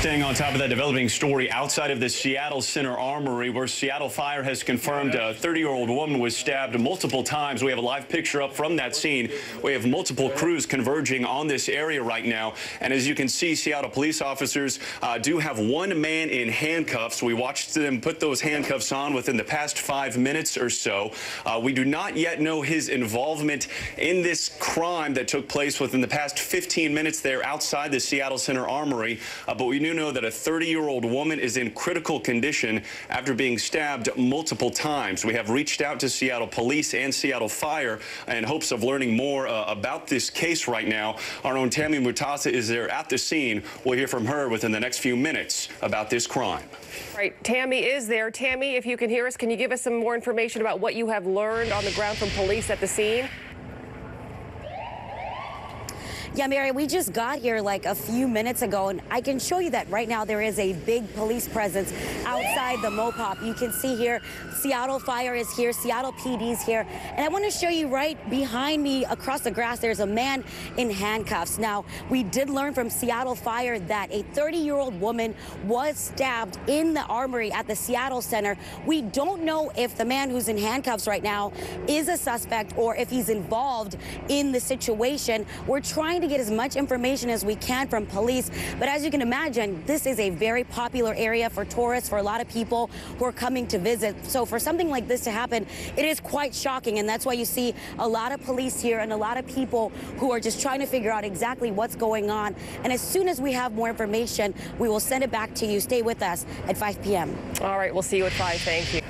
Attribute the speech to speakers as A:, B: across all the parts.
A: Staying on top of that developing story outside of the Seattle Center Armory, where Seattle Fire has confirmed a 30-year-old woman was stabbed multiple times. We have a live picture up from that scene. We have multiple crews converging on this area right now. And as you can see, Seattle police officers do have one man in handcuffs. We watched them put those handcuffs on within the past 5 minutes or so. We do not yet know his involvement in this crime that took place within the past 15 minutes there outside the Seattle Center Armory. But we do know that a 30-year-old woman is in critical condition after being stabbed multiple times. We have reached out to Seattle Police and Seattle Fire in hopes of learning more about this case right now. Our own Tammy Mutasa is there at the scene. We'll hear from her within the next few minutes about this crime.
B: Right, Tammy is there. Tammy, if you can hear us, can you give us some more information about what you have learned on the ground from police at the scene?
C: Yeah, Mary, we just got here like a few minutes ago, and I can show you that right now there is a big police presence outside the Mopop. You can see here, Seattle Fire is here, Seattle PD is here, and I want to show you right behind me across the grass, there's a man in handcuffs. Now, we did learn from Seattle Fire that a 30-year-old woman was stabbed in the Armory at the Seattle Center. We don't know if the man who's in handcuffs right now is a suspect or if he's involved in the situation. We're trying to get as much information as we can from police, but as you can imagine, this is a very popular area for tourists, for a lot of people who are coming to visit. So for something like this to happen, it is quite shocking, and that's why you see a lot of police here and a lot of people who are just trying to figure out exactly what's going on. And as soon as we have more information, we will send it back to you. Stay with us at 5 p.m.
B: All right, we'll see you at 5. Thank you.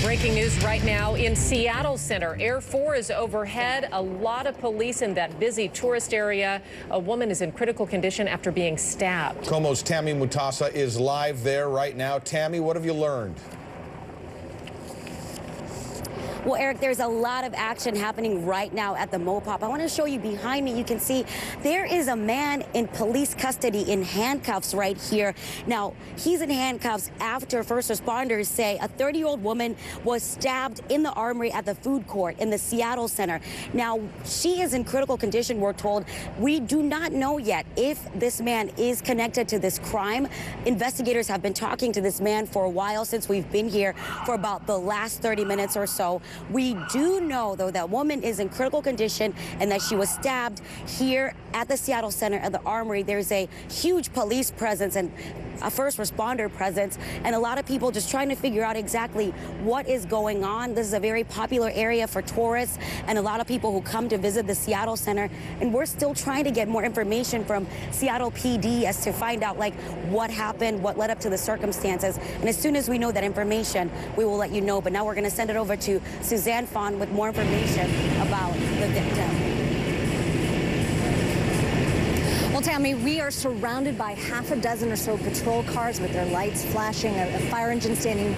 B: Breaking news right now in Seattle Center. Air 4 is overhead. A lot of police in that busy tourist area. A woman is in critical condition after being stabbed.
D: KOMO's Tammy Mutasa is live there right now. Tammy, what have you learned?
C: Well, Eric, there's a lot of action happening right now at the Mopop. I want to show you behind me. You can see there is a man in police custody in handcuffs right here. Now, he's in handcuffs after first responders say a 30-year-old woman was stabbed in the Armory at the food court in the Seattle Center. Now, she is in critical condition, we're told. We do not know yet if this man is connected to this crime. Investigators have been talking to this man for a while, since we've been here for about the last 30 minutes or so. We do know, though, that woman is in critical condition and that she was stabbed here at the Seattle Center at the Armory. There's a huge police presence and a first responder presence, and a lot of people just trying to figure out exactly what is going on. This is a very popular area for tourists and a lot of people who come to visit the Seattle Center, and we're still trying to get more information from Seattle PD as to find out like what happened, what led up to the circumstances. And as soon as we know that information, we will let you know. But now we're going to send it over to Suzanne Fawn with more information about the victim.
E: Well, Tammy, we are surrounded by half a dozen or so patrol cars with their lights flashing, a fire engine standing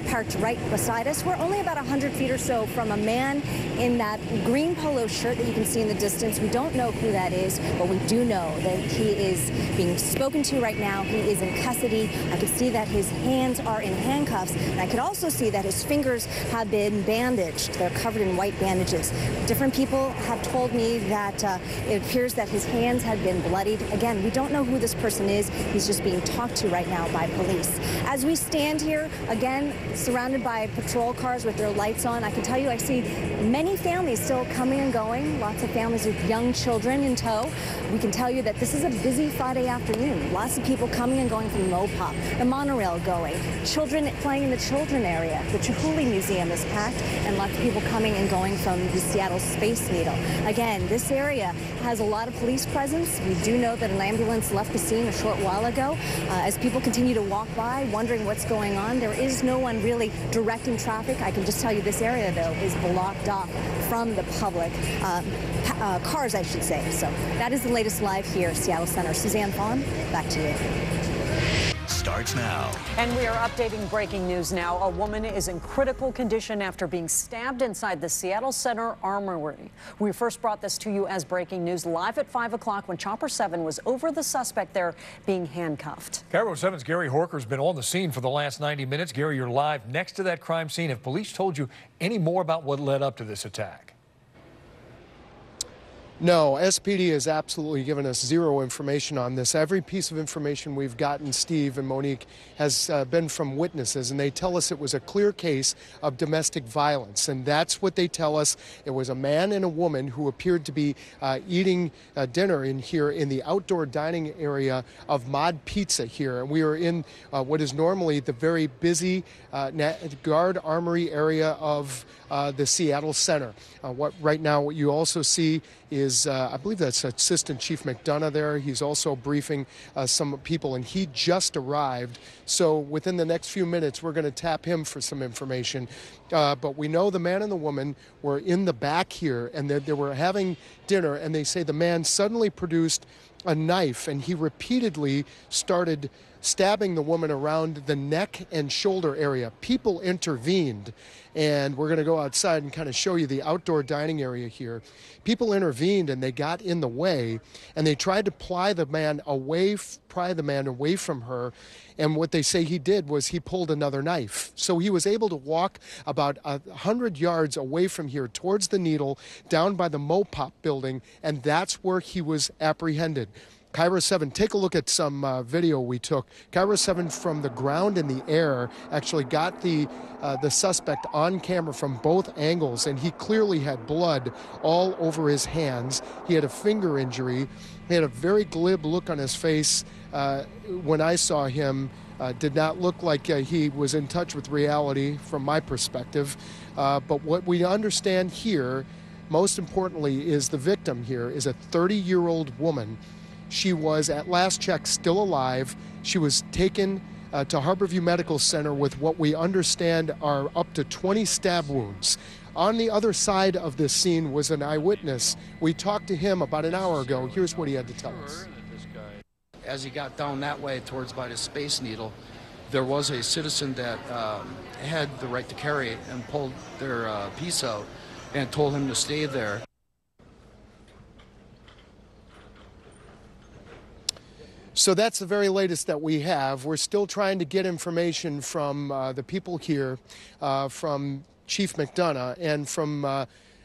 E: parked right beside us. We're only about 100 feet or so from a man in that green polo shirt that you can see in the distance. We don't know who that is, but we do know that he is being spoken to right now. He is in custody. I can see that his hands are in handcuffs, and I could also see that his fingers have been bandaged. They're covered in white bandages. Different people have told me that it appears that his hands have been bloodied. Again, we don't know who this person is. He's just being talked to right now by police. As we stand here, again, surrounded by patrol cars with their lights on, I can tell you I see many families still coming and going, lots of families with young children in tow. We can tell you that this is a busy Friday afternoon. Lots of people coming and going from Mopop, the monorail going, children playing in the children area. The Chihuly Museum is packed, and lots of people coming and going from the Seattle Space Needle. Again, this area has a lot of police presence. We do know that an ambulance left the scene a short while ago. As people continue to walk by, wondering what's going on, there is no one really directing traffic. I can just tell you this area, though, is blocked off from the public. Cars, I should say. So that is the latest live here, Seattle Center. Suzanne Fawn, back to you.
F: Starts now.
G: And we are updating breaking news now. A woman is in critical condition after being stabbed inside the Seattle Center Armory. We first brought this to you as breaking news live at 5 o'clock when Chopper 7 was over the suspect there being handcuffed.
H: KIRO 7's Gary Horker's been on the scene for the last 90 minutes. Gary, you're live next to that crime scene. Have police told you any more about what led up to this attack?
I: No, SPD has absolutely given us zero information on this. Every piece of information we've gotten, Steve and Monique, has been from witnesses, and they tell us it was a clear case of domestic violence. And that's what they tell us. It was a man and a woman who appeared to be eating dinner in here in the outdoor dining area of Mod Pizza here. And we are in what is normally the very busy Guard Armory area of the Seattle Center. Right now, what you also see is, I believe that's Assistant Chief McDonough there. He's also briefing some people, and he just arrived. So within the next few minutes, we're going to tap him for some information. But we know the man and the woman were in the back here, and they were having dinner, and they say the man suddenly produced a knife, and he repeatedly started stabbing the woman around the neck and shoulder area. People intervened, and we're going to go outside and kind of show you the outdoor dining area here. People intervened, and they got in the way, and they tried to pry the man away from her. And what they say he did was he pulled another knife. So he was able to walk about 100 yards away from here towards the Needle, down by the Mopop building, and that's where he was apprehended. KIRO 7, take a look at some video we took. KIRO 7 from the ground and the air actually got the suspect on camera from both angles, and he clearly had blood all over his hands. He had a finger injury. He had a very glib look on his face. When I saw him, did not look like he was in touch with reality from my perspective. But what we understand here, most importantly, is the victim here is a 30-year-old woman. She was, at last check, still alive. She was taken to Harborview Medical Center with what we understand are up to 20 stab wounds. On the other side of this scene was an eyewitness. We talked to him about an hour ago. Here's what he had to tell us.
J: As he got down that way towards by the Space Needle, there was a citizen that had the right to carry and pulled their piece out and told him to stay there.
I: So that's the very latest that we have. We're still trying to get information from the people here, from Chief McDonough and from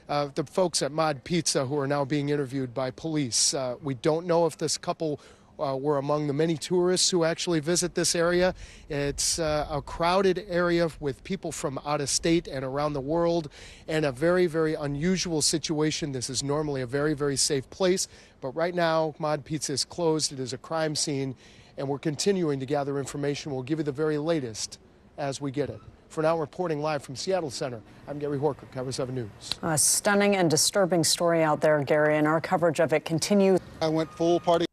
I: the folks at Mod Pizza who are now being interviewed by police. We don't know if this couple were among the many tourists who actually visit this area. It's a crowded area with people from out of state and around the world, and a very, very unusual situation. This is normally a very, very safe place, but right now Mod Pizza is closed. It is a crime scene, and we're continuing to gather information. We'll give you the very latest as we get it. For now, reporting live from Seattle Center, I'm Gary Horker, KIRO 7 News.
G: A stunning and disturbing story out there, Gary, and our coverage of it continues.
I: I went full party.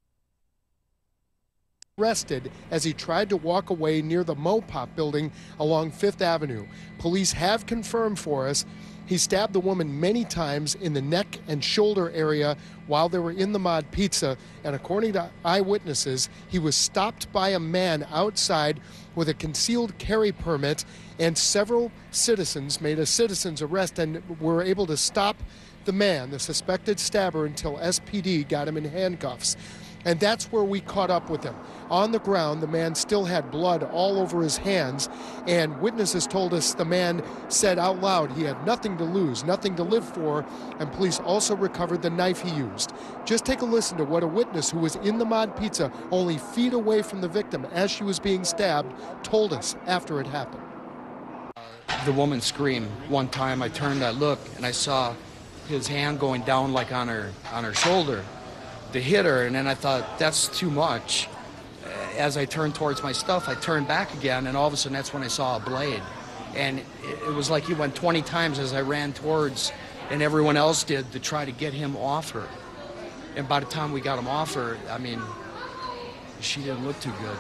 I: Arrested as he tried to walk away near the Mopop building along 5th Avenue. Police have confirmed for us he stabbed the woman many times in the neck and shoulder area while they were in the Mod Pizza, and according to eyewitnesses, he was stopped by a man outside with a concealed carry permit, and several citizens made a citizen's arrest and were able to stop the man, the suspected stabber, until SPD got him in handcuffs. And that's where we caught up with him. On the ground, the man still had blood all over his hands, and witnesses told us the man said out loud he had nothing to lose, nothing to live for, and police also recovered the knife he used. Just take a listen to what a witness who was in the Mod Pizza, only feet away from the victim as she was being stabbed, told us after it happened.
J: The woman screamed. One time I turned, I looked, and I saw his hand going down like on her shoulder to hit her, and then I thought, that's too much. As I turned towards my stuff, I turned back again, and all of a sudden that's when I saw a blade. And it was like he went 20 times as I ran towards, and everyone else did, to try to get him off her. And by the time we got him off her, I mean, she didn't look too good.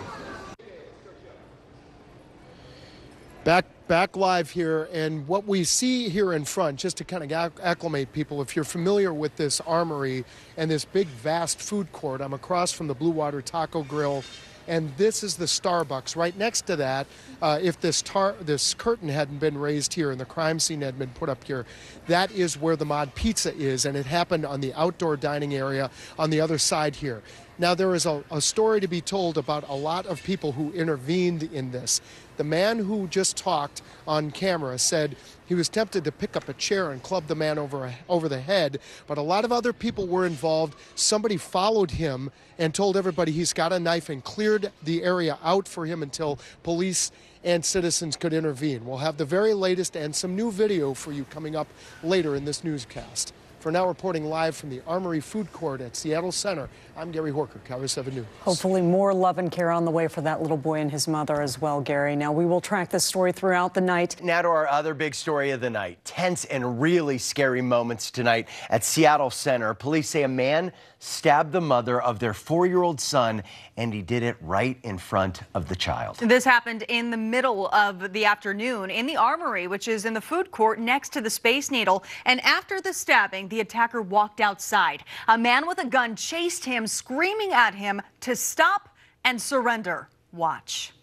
I: Back live here, and what we see here in front, just to kind of acclimate people, if you're familiar with this armory and this big vast food court, I'm across from the Blue Water Taco Grill, and this is the Starbucks. Right next to that, if this curtain hadn't been raised here and the crime scene had been put up here, that is where the Mod Pizza is, and it happened on the outdoor dining area on the other side here. Now, there is a story to be told about a lot of people who intervened in this. The man who just talked on camera said he was tempted to pick up a chair and club the man over the head, but a lot of other people were involved. Somebody followed him and told everybody he's got a knife and cleared the area out for him until police and citizens could intervene. We'll have the very latest and some new video for you coming up later in this newscast. For now, reporting live from the Armory Food Court at Seattle Center, I'm Gary Horker, KIRO 7 News.
G: Hopefully more love and care on the way for that little boy and his mother as well, Gary. Now, we will track this story throughout the night.
K: Now to our other big story of the night. Tense and really scary moments tonight at Seattle Center. Police say a man stabbed the mother of their 4-year-old son, and he did it right in front of the child.
L: This happened in the middle of the afternoon in the Armory, which is in the food court next to the Space Needle. And after the stabbing, the attacker walked outside. A man with a gun chased him, screaming at him to stop and surrender. Watch.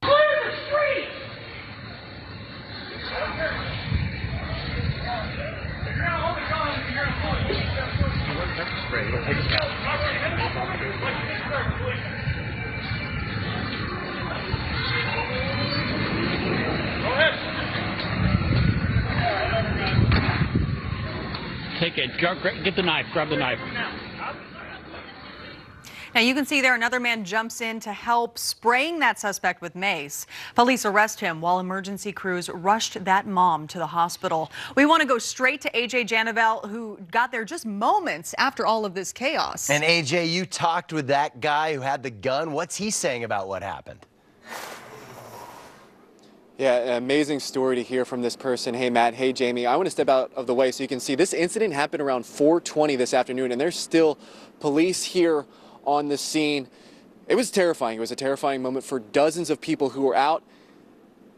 M: Clear the street!
N: Take it. Get the knife. Grab the knife.
L: Now you can see there another man jumps in to help, spraying that suspect with mace. Police arrest him while emergency crews rushed that mom to the hospital. We want to go straight to AJ Janavel, who got there just moments after all of this chaos.
K: And AJ, you talked with that guy who had the gun. What's he saying about what happened?
O: Yeah, an amazing story to hear from this person. Hey, Matt. Hey, Jamie. I want to step out of the way so you can see this incident happened around 4:20 this afternoon, and there's still police here on the scene. It was terrifying. It was a terrifying moment for dozens of people who were out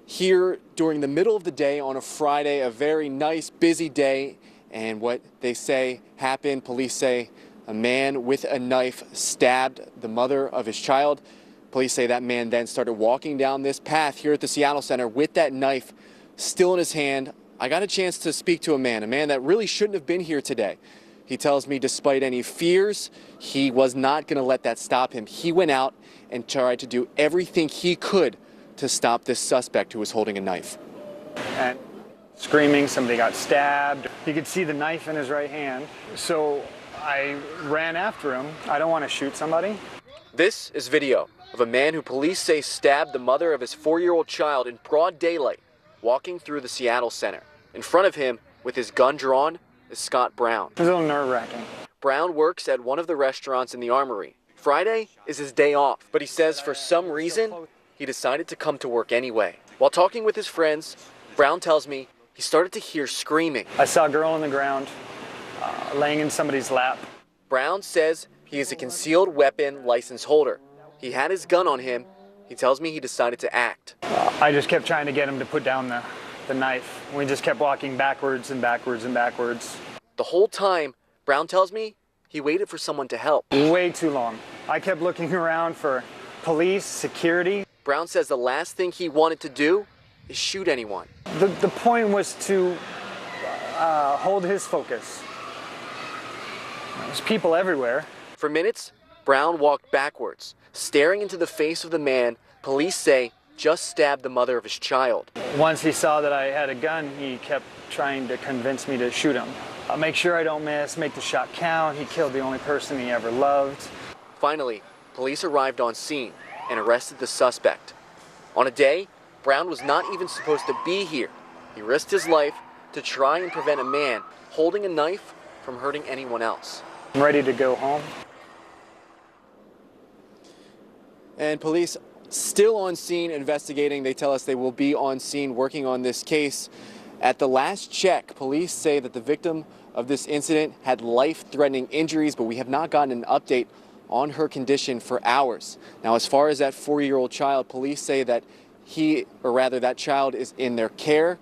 O: here during the middle of the day on a Friday, a very nice, busy day. And what they say happened, police say a man with a knife stabbed the mother of his child. Police say that man then started walking down this path here at the Seattle Center with that knife still in his hand. I got a chance to speak to a man that really shouldn't have been here today. He tells me despite any fears, he was not going to let that stop him. He went out and tried to do everything he could to stop this suspect who was holding a knife.
P: And screaming, somebody got stabbed. You could see the knife in his right hand. So I ran after him. I don't want to shoot somebody.
O: This is video of a man who police say stabbed the mother of his 4-year-old child in broad daylight, walking through the Seattle Center. In front of him, with his gun drawn, is Scott Brown.
P: It's a little nerve-wracking.
O: Brown works at one of the restaurants in the Armory. Friday is his day off, but he says for some reason, he decided to come to work anyway. While talking with his friends, Brown tells me he started to hear screaming.
P: I saw a girl on the ground, laying in somebody's lap.
O: Brown says he is a concealed weapon license holder. He had his gun on him. He tells me he decided to act.
P: I just kept trying to get him to put down the knife. We just kept walking backwards and backwards and backwards.
O: The whole time, Brown tells me he waited for someone to help.
P: Way too long. I kept looking around for police, security.
O: Brown says the last thing he wanted to do is shoot anyone.
P: The point was to hold his focus. There's people everywhere.
O: For minutes, Brown walked backwards, staring into the face of the man police say just stabbed the mother of his child.
P: Once he saw that I had a gun, he kept trying to convince me to shoot him. I'll make sure I don't miss, make the shot count. He killed the only person he ever loved.
O: Finally, police arrived on scene and arrested the suspect. On a day, Brown was not even supposed to be here. He risked his life to try and prevent a man holding a knife from hurting anyone else.
P: I'm ready to go home.
O: And police still on scene investigating. They tell us they will be on scene working on this case. At the last check, police say that the victim of this incident had life-threatening injuries, but we have not gotten an update on her condition for hours. Now, as far as that 4-year-old child, police say that that child is in their care.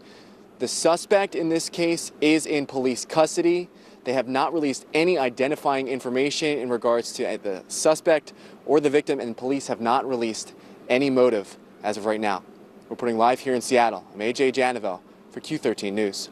O: The suspect in this case is in police custody. They have not released any identifying information in regards to the suspect or the victim, and police have not released any motive as of right now. Reporting live here in Seattle, I'm AJ Janavel for Q13 News.